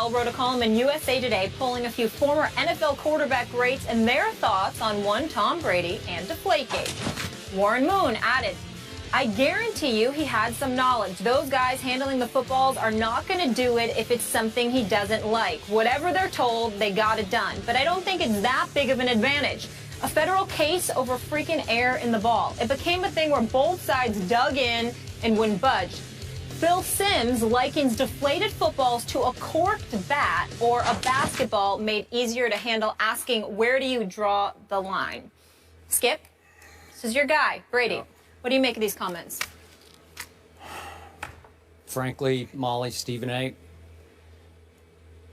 NFL wrote a column in USA Today pulling a few former NFL quarterback greats and their thoughts on one Tom Brady and Deflategate. Warren Moon added, I guarantee you he had some knowledge. Those guys handling the footballs are not going to do it if it's something he doesn't like. Whatever they're told, they got it done. But I don't think it's that big of an advantage. A federal case over freaking air in the ball. It became a thing where both sides dug in and wouldn't budge. Phil Simms likens deflated footballs to a corked bat or a basketball made easier to handle, asking, where do you draw the line? Skip, this is your guy, Brady. Yeah. What do you make of these comments? Frankly, Molly, Stephen A.,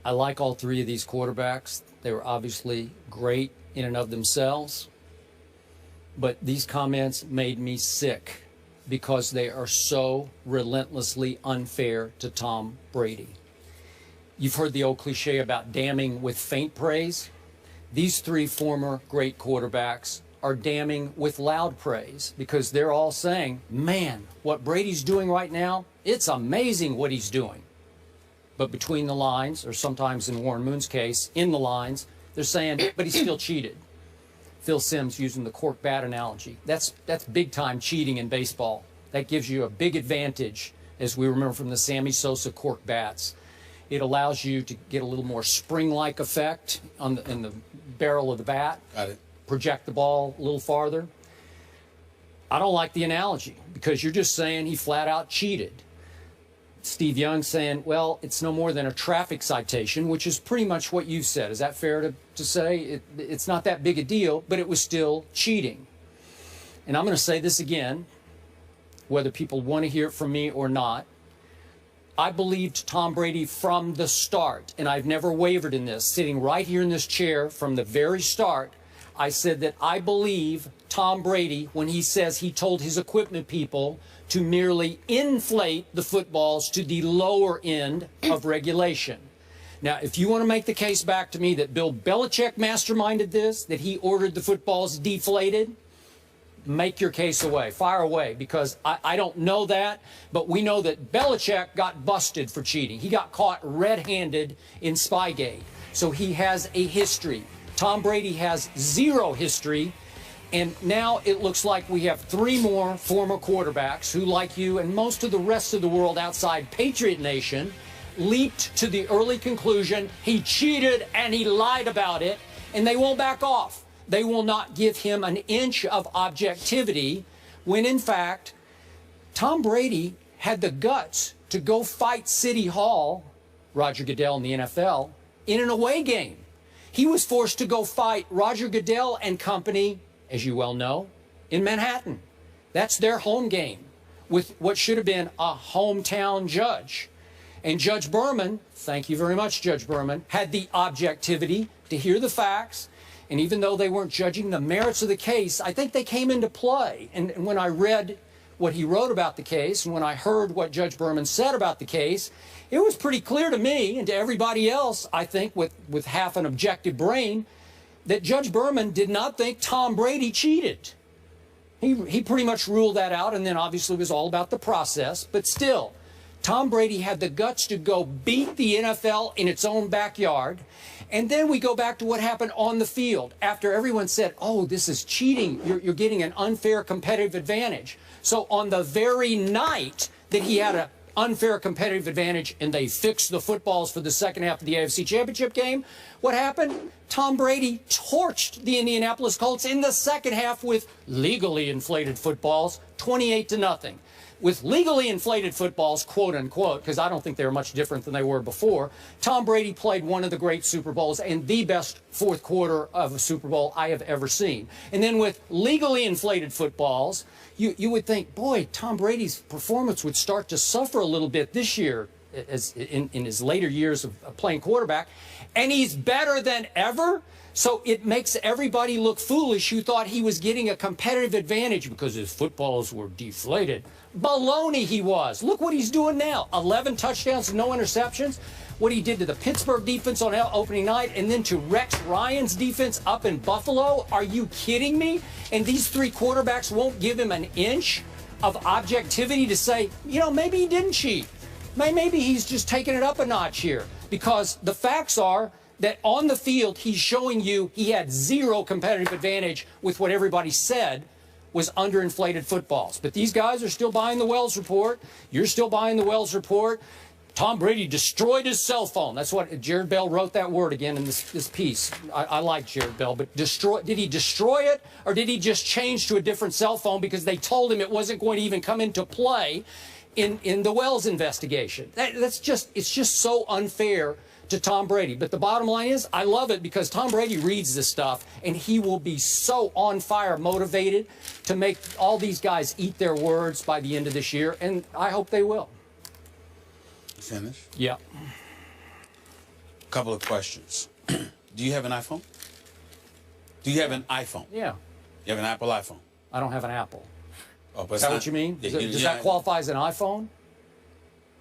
I like all three of these quarterbacks. They were obviously great in and of themselves. But these comments made me sick because they are so relentlessly unfair to Tom Brady. You've heard the old cliche about damning with faint praise. These three former great quarterbacks are damning with loud praise because they're all saying, man, what Brady's doing right now, it's amazing what he's doing. But between the lines, or sometimes in Warren Moon's case, in the lines, they're saying, but he still cheated. Phil Simms using the cork bat analogy. That's big-time cheating in baseball. That gives you a big advantage, as we remember from the Sammy Sosa cork bats. It allows you to get a little more spring-like effect in the barrel of the bat. Got it. Project the ball a little farther. I don't like the analogy because you're just saying he flat-out cheated. Steve Young saying, well, it's no more than a traffic citation, which is pretty much what you said. Is that fair to say? It's not that big a deal, but it was still cheating. And I'm going to say this again, whether people want to hear it from me or not. I believed Tom Brady from the start, and I've never wavered in this. Sitting right here in this chair from the very start, I said that I believe Tom Brady when he says he told his equipment people to merely inflate the footballs to the lower end of regulation. Now, if you want to make the case back to me that Bill Belichick masterminded this, that he ordered the footballs deflated, make your case away, fire away, because I don't know that, but we know that Belichick got busted for cheating. He got caught red-handed in Spygate, so he has a history. Tom Brady has zero history. And now it looks like we have three more former quarterbacks who, like you and most of the rest of the world outside Patriot Nation, leaped to the early conclusion he cheated and he lied about it, and they won't back off. They will not give him an inch of objectivity when, in fact, Tom Brady had the guts to go fight City Hall, Roger Goodell in the NFL, in an away game. He was forced to go fight Roger Goodell and company, as you well know, in Manhattan. That's their home game with what should have been a hometown judge. And Judge Berman, thank you very much, Judge Berman, had the objectivity to hear the facts. And even though they weren't judging the merits of the case, I think they came into play. And when I read what he wrote about the case and when I heard what Judge Berman said about the case, it was pretty clear to me and to everybody else, I think, with half an objective brain, that Judge Berman did not think Tom Brady cheated. He pretty much ruled that out, and then obviously it was all about the process. But still, Tom Brady had the guts to go beat the NFL in its own backyard. And then we go back to what happened on the field after everyone said, oh, this is cheating. You're getting an unfair competitive advantage. So on the very night that he had an unfair competitive advantage and they fixed the footballs for the second half of the AFC Championship game, what happened? Tom Brady torched the Indianapolis Colts in the second half with legally inflated footballs, 28-0. With legally inflated footballs, quote unquote, because I don't think they were much different than they were before, Tom Brady played one of the great Super Bowls and the best fourth quarter of a Super Bowl I have ever seen. And then with legally inflated footballs, you would think, boy, Tom Brady's performance would start to suffer a little bit this year as in his later years of playing quarterback. And he's better than ever. So it makes everybody look foolish who thought he was getting a competitive advantage because his footballs were deflated. Baloney he was. Look what he's doing now. 11 touchdowns, no interceptions. What he did to the Pittsburgh defense on opening night and then to Rex Ryan's defense up in Buffalo. Are you kidding me? And these three quarterbacks won't give him an inch of objectivity to say, you know, maybe he didn't cheat. Maybe he's just taking it up a notch here. because the facts are that on the field, he's showing you he had zero competitive advantage with what everybody said was underinflated footballs. But these guys are still buying the Wells report. You're still buying the Wells report. Tom Brady destroyed his cell phone. That's what Jared Bell wrote that word again in this piece. I like Jared Bell, but did he destroy it, or did he just change to a different cell phone because they told him it wasn't going to even come into play in the Wells investigation? It's just so unfair to Tom Brady. But the bottom line is, I love it because Tom Brady reads this stuff, and he will be so on fire, motivated to make all these guys eat their words by the end of this year, and I hope they will. Finish? Yeah. Couple of questions. Do you have an iPhone? Do you have an iPhone? Yeah. You have an Apple iPhone? I don't have an Apple. Oh, but Is that what you mean? Does that qualify as an iPhone?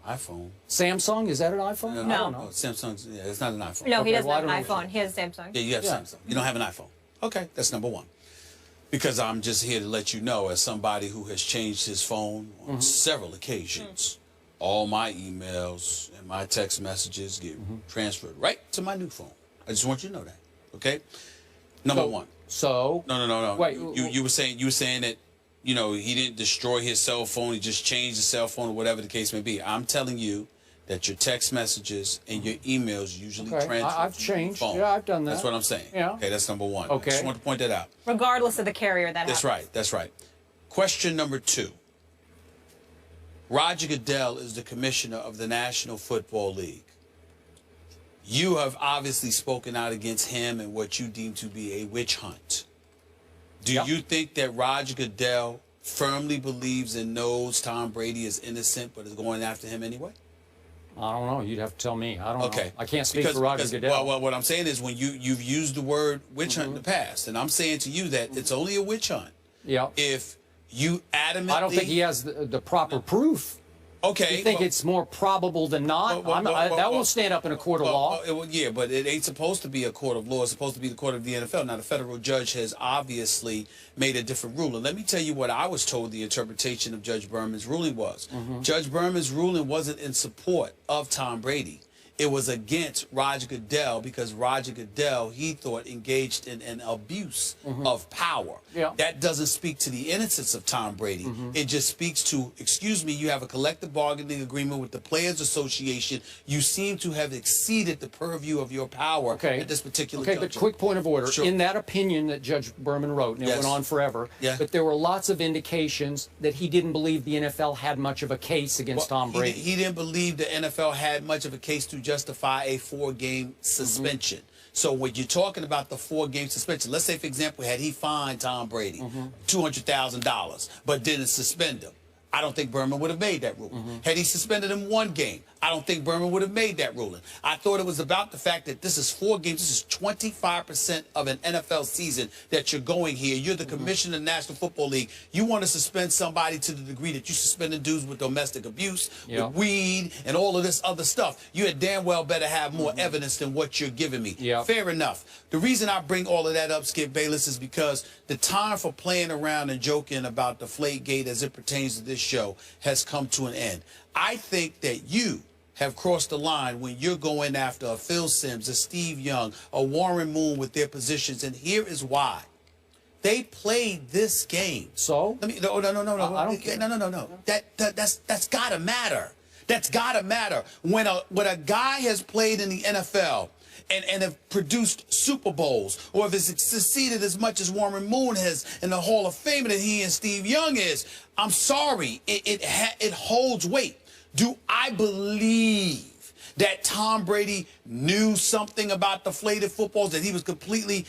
iPhone. Samsung, is that an iPhone? No. I don't know. Oh, Samsung's, yeah, it's not an iPhone. No, Okay, he doesn't well, have an I don't know. iPhone. He has Samsung. Yeah, you have Samsung. You don't have an iPhone. Okay, that's number one. Because I'm just here to let you know, as somebody who has changed his phone on several occasions, all my emails and my text messages get transferred right to my new phone. I just want you to know that. Okay? Number one. So? No. Wait. You were saying that, you know, he didn't destroy his cell phone. He just changed the cell phone or whatever the case may be. I'm telling you that your text messages and your emails usually transfer. I've changed. Phone. Yeah, I've done that. That's what I'm saying. Yeah. Okay, that's number one. Okay. I just want to point that out. Regardless of the carrier that That's happens. right. That's right. Question number two. Roger Goodell is the commissioner of the National Football League. You have obviously spoken out against him and what you deem to be a witch hunt. Do you think that Roger Goodell firmly believes and knows Tom Brady is innocent but is going after him anyway? I don't know. You'd have to tell me. I don't know. I can't speak because, for Roger Goodell. Well, what I'm saying is when you've used the word witch hunt in the past, and I'm saying to you that it's only a witch hunt. Yeah. If you adamantly... I don't think he has the proper proof. Okay. You think it's more probable than not? That won't stand up in a court of law. Yeah, but it ain't supposed to be a court of law. It's supposed to be the court of the NFL. Now, the federal judge has obviously made a different ruling. Let me tell you what I was told the interpretation of Judge Berman's ruling was. Judge Berman's ruling wasn't in support of Tom Brady. It was against Roger Goodell because Roger Goodell, he thought, engaged in an abuse of power. Yeah. That doesn't speak to the innocence of Tom Brady. It just speaks to, excuse me, you have a collective bargaining agreement with the Players Association. You seem to have exceeded the purview of your power at this particular juncture. But quick point of order. Sure. In that opinion that Judge Berman wrote, and it went on forever, but there were lots of indications that he didn't believe the NFL had much of a case against Tom Brady. He didn't believe the NFL had much of a case to justify a 4-game suspension. So when you're talking about the 4-game suspension, let's say, for example, had he fined Tom Brady $200,000 but didn't suspend him, I don't think Berman would have made that ruling. Had he suspended him 1 game, I don't think Berman would have made that ruling. I thought it was about the fact that this is 4 games. This is 25% of an NFL season that you're going here. You're the commissioner of the National Football League. You want to suspend somebody to the degree that you suspended dudes with domestic abuse, with weed, and all of this other stuff. You had damn well better have more evidence than what you're giving me. Fair enough. The reason I bring all of that up, Skip Bayless, is because the time for playing around and joking about Deflategate as it pertains to this show has come to an end. I think that you have crossed the line when you're going after a Phil Simms, a Steve Young, a Warren Moon with their positions, and here is why. They played this game. So? Let me, no. I don't care. No. That's gotta matter. That's gotta matter. When a guy has played in the NFL and have produced Super Bowls, or if it's succeeded as much as Warren Moon has in the Hall of Fame that he and Steve Young is, I'm sorry, it holds weight. Do I believe that Tom Brady knew something about deflated footballs, that he was completely,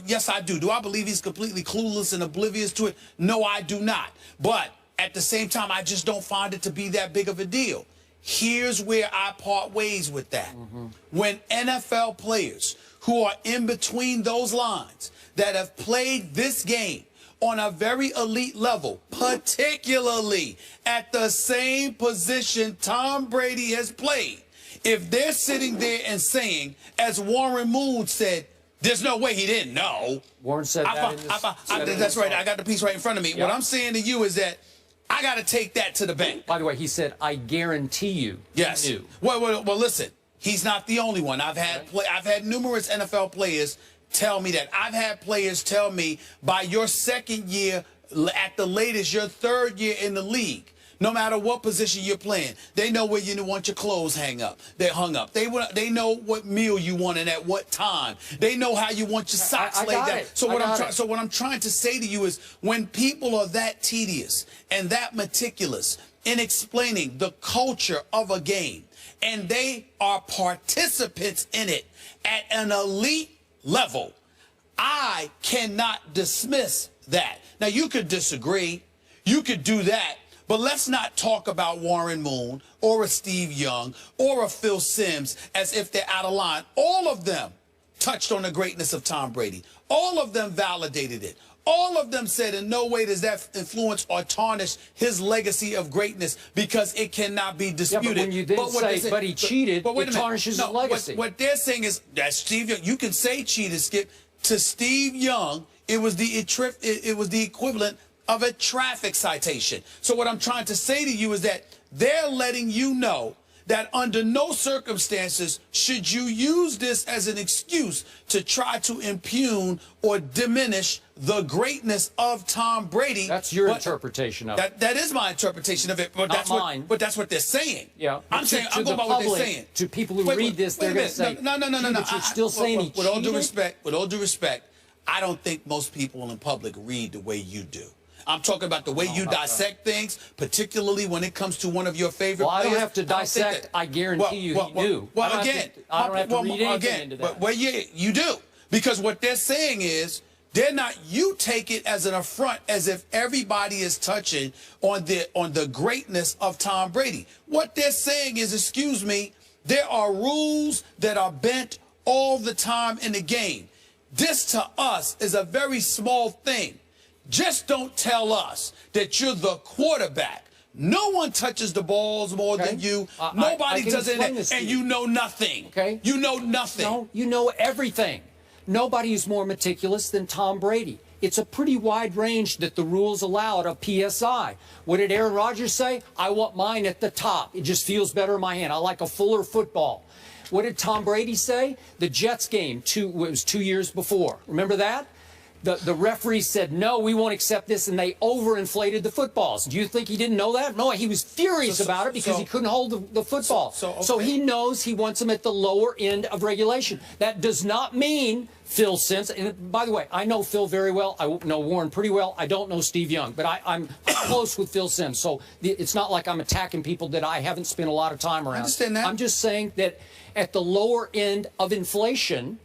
yes, I do. Do I believe he's completely clueless and oblivious to it? No, I do not. But at the same time, I just don't find it to be that big of a deal. Here's where I part ways with that. When NFL players who are in between those lines that have played this game on a very elite level, particularly at the same position Tom Brady has played, if they're sitting there and saying, as Warren Moon said, there's no way he didn't know. Warren said that's right. I got the piece right in front of me. What I'm saying to you is that I got to take that to the bank. By the way, he said, I guarantee you. Yes. He knew. Well, listen. He's not the only one. I've had numerous NFL players tell me that. I've had players tell me by your second year, at the latest, your third year in the league, no matter what position you're playing, they know where you want your clothes hung up. They know what meal you want and at what time. They know how you want your socks laid down. So what I'm trying to say to you is, when people are that tedious and that meticulous in explaining the culture of a game, and they are participants in it at an elite level, I cannot dismiss that. Now, you could disagree. You could do that. But let's not talk about Warren Moon or a Steve Young or a Phil Simms as if they're out of line. All of them touched on the greatness of Tom Brady. All of them validated it. All of them said in no way does that influence or tarnish his legacy of greatness, because it cannot be disputed. Yeah, but when you then say, but he cheated, it tarnishes his legacy. What they're saying is that Steve Young, you can say cheated, Skip. To Steve Young, it was the equivalent of a traffic citation. So what I'm trying to say to you is that they're letting you know that under no circumstances should you use this as an excuse to try to impugn or diminish the greatness of Tom Brady. That's your interpretation of it. That is my interpretation of it, but that's mine. But that's what they're saying. Yeah, I'm going by what they're saying. To people who read this, they're going to say, no. But you're still saying he cheated? With all due respect, I don't think most people in public read the way you do. I'm talking about the way you dissect things, particularly when it comes to one of your favorite players. I don't have to dissect. I guarantee you he do. Well, again, I don't have to read anything into that. But you do. Because what they're saying is, you take it as an affront, as if everybody is touching on the greatness of Tom Brady. What they're saying is, excuse me, there are rules that are bent all the time in the game. This to us is a very small thing. Just don't tell us that you're the quarterback. No one touches the balls more than you. Nobody does it, and you know nothing. Okay. You know nothing. No, you know everything. Nobody is more meticulous than Tom Brady. It's a pretty wide range that the rules allow at a PSI. What did Aaron Rodgers say? I want mine at the top. It just feels better in my hand. I like a fuller football. What did Tom Brady say? The Jets game, it was 2 years before. Remember that? The referee said, no, we won't accept this, and they overinflated the footballs. Do you think he didn't know that? No, he was furious about it because he couldn't hold the football. So he knows he wants them at the lower end of regulation. That does not mean Phil Simms. And by the way, I know Phil very well. I know Warren pretty well. I don't know Steve Young, but I'm close with Phil Simms. So it's not like I'm attacking people that I haven't spent a lot of time around. I understand that. I'm just saying that at the lower end of inflation,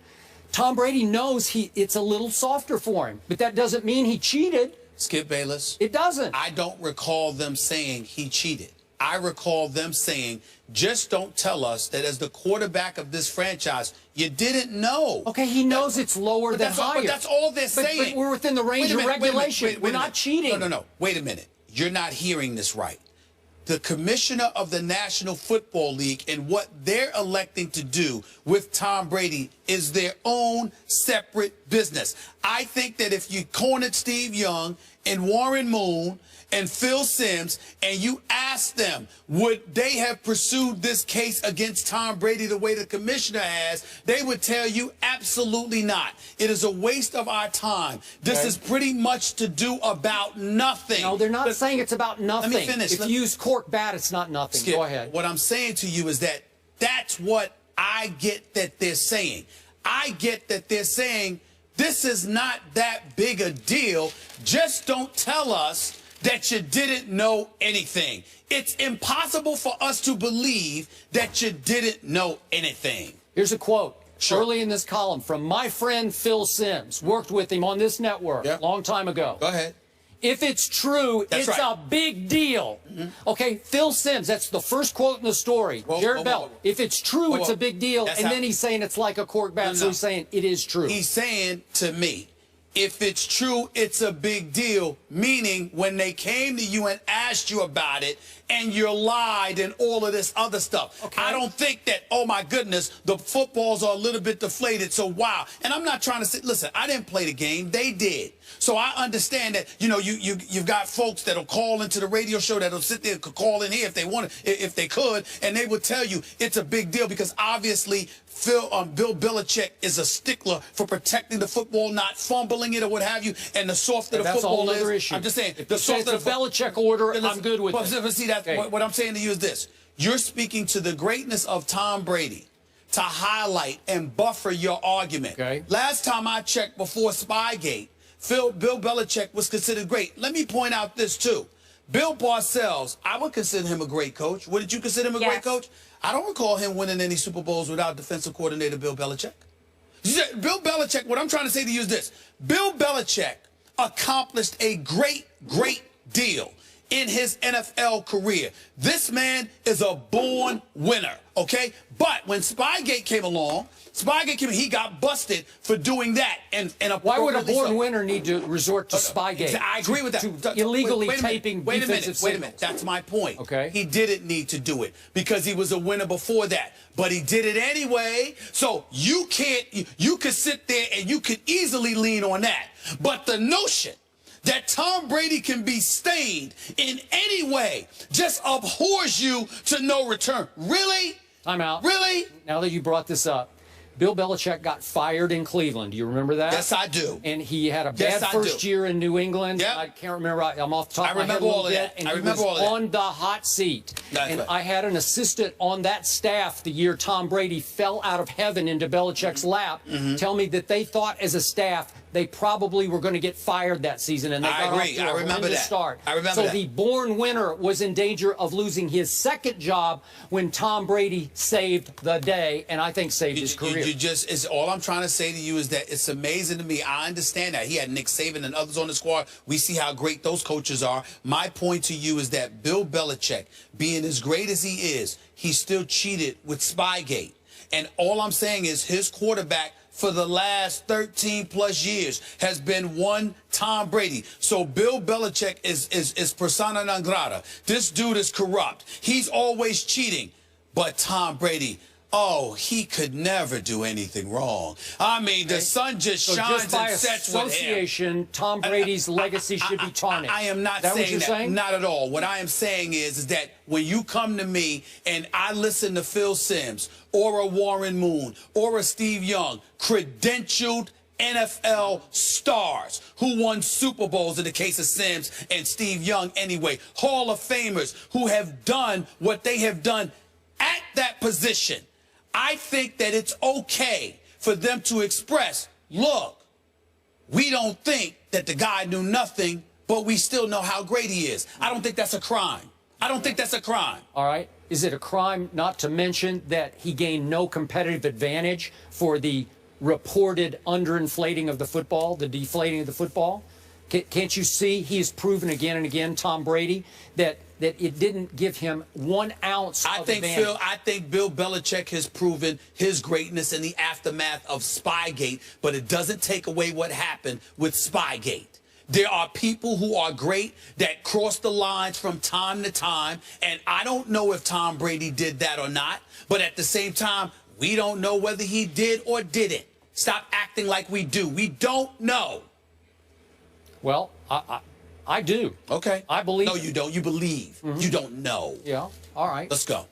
Tom Brady knows it's a little softer for him, but that doesn't mean he cheated. Skip Bayless. It doesn't. I don't recall them saying he cheated. I recall them saying, just don't tell us that as the quarterback of this franchise, you didn't know. Okay, he knows it's lower than higher. But that's all they're saying. But we're within the range of regulation. We're not cheating. No. Wait a minute. You're not hearing this right. The commissioner of the National Football League and what they're electing to do with Tom Brady is their own separate business. I think that if you cornered Steve Young and Warren Moon and Phil Simms and you asked them, would they have pursued this case against Tom Brady the way the commissioner has, they would tell you absolutely not. It is a waste of our time. This is pretty much to do about nothing. No, they're not saying it's about nothing. Let me finish. If you use cork bat, it's not nothing. Skip, go ahead. What I'm saying to you is that that's what I get that they're saying. I get that they're saying this is not that big a deal. Just don't tell us that you didn't know anything. It's impossible for us to believe that you didn't know anything. Here's a quote. Sure. Early in this column from my friend Phil Simms. Worked with him on this network a long time ago. Go ahead. If it's true, it's a big deal. Okay, Phil Simms, that's the first quote in the story. Jared Bell, if it's true, it's a big deal. And then he's saying it's like a cork bat, so he's saying it is true. He's saying to me, if it's true, it's a big deal, meaning when they came to you and asked you about it and you're lied and all of this other stuff. Okay. I don't think that, oh my goodness, the footballs are a little bit deflated, so wow. And I'm not trying to say, listen, I didn't play the game, they did. So I understand that, you know, you've got folks that'll call into the radio show that'll sit there, could call in here if they want, if they could, and they would tell you it's a big deal because obviously Bill Belichick is a stickler for protecting the football, not fumbling it or what have you, and the softer the football is. Issue. I'm just saying, if the softer the Belichick order, I'm good with it. But see, that's what I'm saying to you is this: you're speaking to the greatness of Tom Brady to highlight and buffer your argument. Okay. Last time I checked, before Spygate, Bill Belichick was considered great. Let me point out this too: Bill Parcells, I would consider him a great coach. Wouldn't you consider him a great coach? I don't recall him winning any Super Bowls without defensive coordinator Bill Belichick. Bill Belichick, what I'm trying to say to you is this: Bill Belichick accomplished a great deal in his NFL career. This man is a born winner, okay? But when Spygate came along, he got busted for doing that. Why would a born winner need to resort to Spygate? I agree with that. To illegally taping defensive signals. Wait a minute. That's my point. Okay. He didn't need to do it because he was a winner before that. But he did it anyway. So you could sit there and you could easily lean on that. But the notion that Tom Brady can be stained in any way just abhors you to no return. Really? I'm out. Really? Now that you brought this up, Bill Belichick got fired in Cleveland. Do you remember that? Yes, I do. And he had a bad first year in New England. Yep. I can't remember. I'm off the top of my head a all little of bit. that. And I he remember was all of that. on the hot seat. That's and right. I had an assistant on that staff the year Tom Brady fell out of heaven into Belichick's lap. Tell me that they thought as a staff they probably were going to get fired that season, and they got off to a horrendous start. I remember so that. the born winner was in danger of losing his second job when Tom Brady saved the day, and I think saved his career. It's all I'm trying to say to you is that it's amazing to me. I understand that. He had Nick Saban and others on the squad. We see how great those coaches are. My point to you is that Bill Belichick, being as great as he is, he still cheated with Spygate. And all I'm saying is his quarterback for the last 13+ years has been one Tom Brady. So Bill Belichick is persona non grata. This dude is corrupt. He's always cheating. But Tom Brady, oh, he could never do anything wrong. I mean, the sun just shines and sets with him. Association, Tom Brady's legacy should be tarnished. I am not saying that. Not at all. What I am saying is that when you come to me and I listen to Phil Simms or a Warren Moon or a Steve Young, credentialed NFL stars who won Super Bowls in the case of Simms and Steve Young anyway, Hall of Famers who have done what they have done at that position, I think that it's okay for them to express, look, we don't think that the guy knew nothing, but we still know how great he is. I don't think that's a crime. I don't think that's a crime. All right. Is it a crime not to mention that he gained no competitive advantage for the reported underinflating of the football, the deflating of the football? Can't you see he's proven again and again, Tom Brady, that it didn't give him 1 ounce of advantage? I think Bill Belichick has proven his greatness in the aftermath of Spygate, but it doesn't take away what happened with Spygate. There are people who are great that cross the lines from time to time, and I don't know if Tom Brady did that or not, but at the same time, we don't know whether he did or didn't. Stop acting like we do. We don't know. Well, I do. Okay. I believe. No, you don't. You believe. You don't know. Yeah. All right. Let's go.